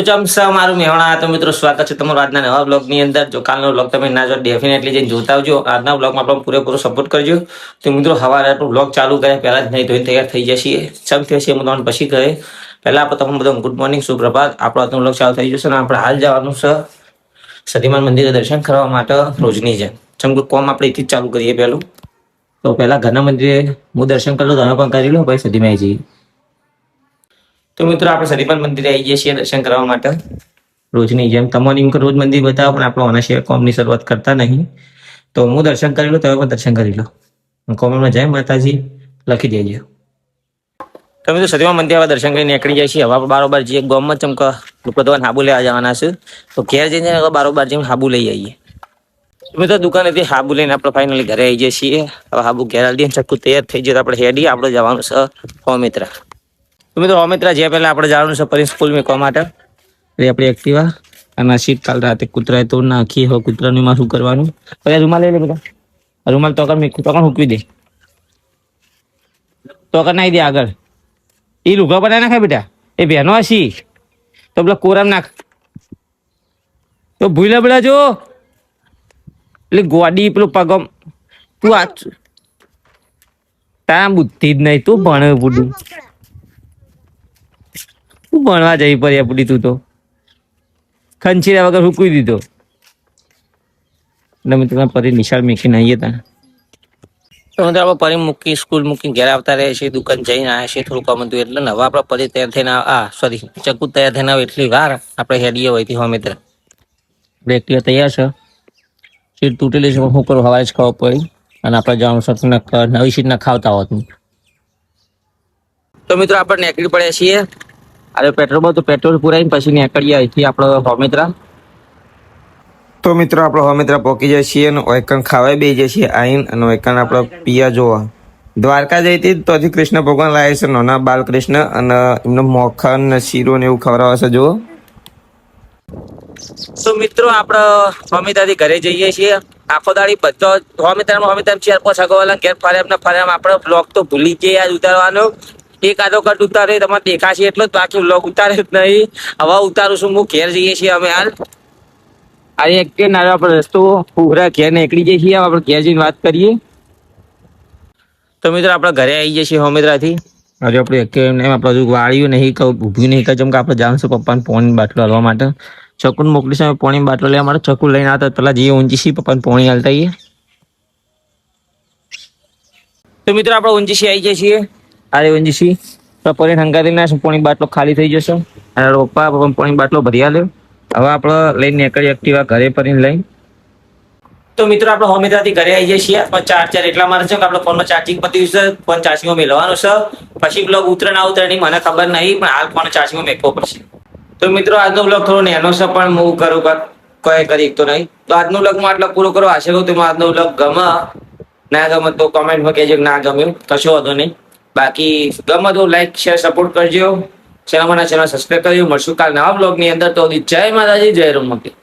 તો ચમસા મારું મેહોણા તો મિત્રો સ્વાગત છે તમારું આજના નવા બ્લોગની અંદર. જો કાલનો બ્લોગ તમે ના જો ડેફિનેટલી જઈને જોતા આવજો. આજના બ્લોગમાં આપણો પૂરેપૂરો સપોર્ટ કરજો. તો મિત્રો સવારે આપણું બ્લોગ ચાલુ કર્યા પહેલા જ નહીં ધોઈને તૈયાર થઈ જશે. ચમ થશે હું તમને પછી કહે પહેલા આપણે તમને બધા ગુડ મોર્નિંગ સુપ્રભાત. આપણો આજનો બ્લોગ ચાલુ થઈ જશે અને આપણે હાલ જવાનું છે સતીમાન મંદિરે દર્શન કરવા માટે રોજની જેમ. ચમ કે કોમ આપણે અહીંથી જ ચાલુ કરીએ પહેલું. તો પહેલા ઘરના મંદિરે હું દર્શન કરી લો, તમે પણ કરી લો, ભાઈ સતીમાં આવી જઈએ. તો મિત્રો આપણે સતીમાન મંદિરે આવી જઈએ છીએ દર્શન કરવા માટે રોજની જેમ. તમને એમ કે રોજ મંદિર બતાવો પણ આપણે આના સિવાય કોમની શરૂઆત કરતા નહીં. તો હું દર્શન કરી લો, તમે પણ દર્શન કરી લો. કોમેન્ટમાં જય માતાજી લખી દેજો. તમે તો સતીમાન મંદિર આવા દર્શન કરીને નીકળી જાય છે. હવે બારોબાર જઈએ ગામમાં ચમકા લોકો તો હાબુ લેવા જવાના છે. તો ઘેર જઈને બારોબાર જઈને હાબુ લઈ આવીએ. અમે તો દુકાનેથી હાબુ લઈને આપણે ફાઇનલી ઘરે આવી જઈએ છીએ. હવે હાબુ ઘેર આવી દઈએ, ચક્કુ તૈયાર થઈ જાય તો આપણે હેડી આપણે જવાનું છે હોમિત્રા. તો મિત્રો હોમિત્રા જ્યાં પહેલા આપણે જવાનું છે પરી સ્કૂલ મૂકવા માટે. એ આપણી એક્ટિવા અને સીટ કાલ રાતે કૂતરાએ તોડ નાખી. હવે કૂતરાનું માં શું કરવાનું? પછી રૂમાલ લઈ લે બેટા, રૂમાલ તો મૂકવી દે, તો નાખી દે આગળ. એ લુગા બનાવી નાખે બેટા, એ બહેનો હશી તો પેલા કોરામ નાખ. તો ભૂલા બેડા જો એટલે ગોડી પેલું પગમ તું આ તારા બુદ્ધિ જ નહીં. તું ભણે બુડું, તું ભણવા જઈ પડે બુડી. તું તો ખંચીરા વગર હુકવી દીધો. એટલે મેં તમે પરી નિશાળ મૂકીને આવીએ તા. તો મિત્રો આપણે પરી મૂકી સ્કૂલ મૂકીને ઘેર આવતા રહે છે. દુકાન જઈને આવ્યા છે, થોડું કામ હતું એટલે. હવે આપણે પરી તૈયાર થઈને સોરી ચક્કુ તૈયાર થઈને આવે એટલી વાર આપણે હેડીએ હોયથી હોમિત્ર. આપણે એકટીવા તૈયાર છે. સીટ તૂટેલી છે પણ શું કરું, હવારે જ ખાવા પડી. અને આપણે જવાનું છે નવી સીટ ના ખાવતા હોત. તો મિત્રો આપણે નીકળી પડ્યા છીએ. અરે પેટ્રોલ તો પેટ્રોલ પુરાઈને પછી નીકળીએ અહીંથી આપણે હોમિત્રા. તો મિત્રો આપણે હોમિત્રા પહોંચી જાય છીએ અને ઓયકણ ખાવા બે જાય છીએ આઈન. અને ઓયકણ આપણે પિયા જોવા દ્વારકા જઈ હતી તોથી કૃષ્ણ ભગવાન લાવે છે નાના બાલકૃષ્ણ. અને એમનો મોખન શીરો ને એવું ખવડાવે છે જુઓ. તો મિત્રો આપણે હોમિત્રાથી ઘરે જઈએ છીએ. આખો દાડી બધો હોમિત્રામાં 4-5 આગળ ઘેર ફર્યા આપણે બ્લોગ તો ભૂલી ગયા ઉતારવાનો. એક આધો કટ ઉતારે તમારે દેખાશે એટલો જ, બાકી બ્લોગ ઉતારે જ નહીં. હવે ઉતારું છું હું. ઘેર જઈએ છીએ અમે હાલ. અરે એક કે ના આપણે રસ્તો પૂરા ઘેર નીકળી જઈએ છીએ. આપણે ઘેર જઈને વાત કરીએ. તો મિત્રો આપણે ઘરે આવી જઈએ છીએ હોમિત્રાથી. હજુ આપણે આપણે હજુ વાળ્યું નહીં, ઊભ્યું નહીં. જેમ કે આપણે જાણ છું પપ્પાને પાણીની બાટલો હલવા માટે. ચકુને મોકલીશ અમે પાણીની બાટલો લેવા માટે. ચકુ લઈને આવતા પેલા જઈએ ઊંચી છીએ પપ્પાને પાણી હાલતા આવીએ. તો મિત્રો આપણે ઊંચી આવી જઈએ છીએ. અરે ઊંચી પપ્પાને હંગારી ના પાણી બાટલો ખાલી થઈ જશે. અને પપ્પા પાણી બાટલો ભરી આલ્યો. હવે આપણે લઈને નીકળીએ એક્ટિવા ઘરે ફરીને લઈને. તો મિત્રો આપણે હોમિત્રાથી ઘરે આવી જઈએ છીએ. પણ ચાર્જર એટલા મારે છે કે આપણે ફોનમાં ચાર્જિંગ પતી છે. ફોન ચાર્જિંગમાં મેળવવાનું છે. પછી બ્લોગ ઉતરે ના ઉતરે નહીં મને ખબર નહીં, પણ હાલ ફોન ચાર્જિંગમાં મેકવો પડશે. તો મિત્રો આજનો બ્લોગ થોડો નેનો છે પણ હું કરું કઈ કરી તો નહીં. તો આજનો બ્લોગમાં આટલો પૂરો કરો. આશા કરું તમે આજનો બ્લોગ ગમે. ના ગમે તો કોમેન્ટમાં કહેજો કે ના ગમ્યું, કશો વાંધો નહીં. બાકી ગમે તો લાઈક શેર સપોર્ટ કરજો. ચેનલ સબસ્ક્રાઈબ કરજો. મળશું કાલ નવા બ્લોગની અંદર. તો જય માતાજી, જય રમતી.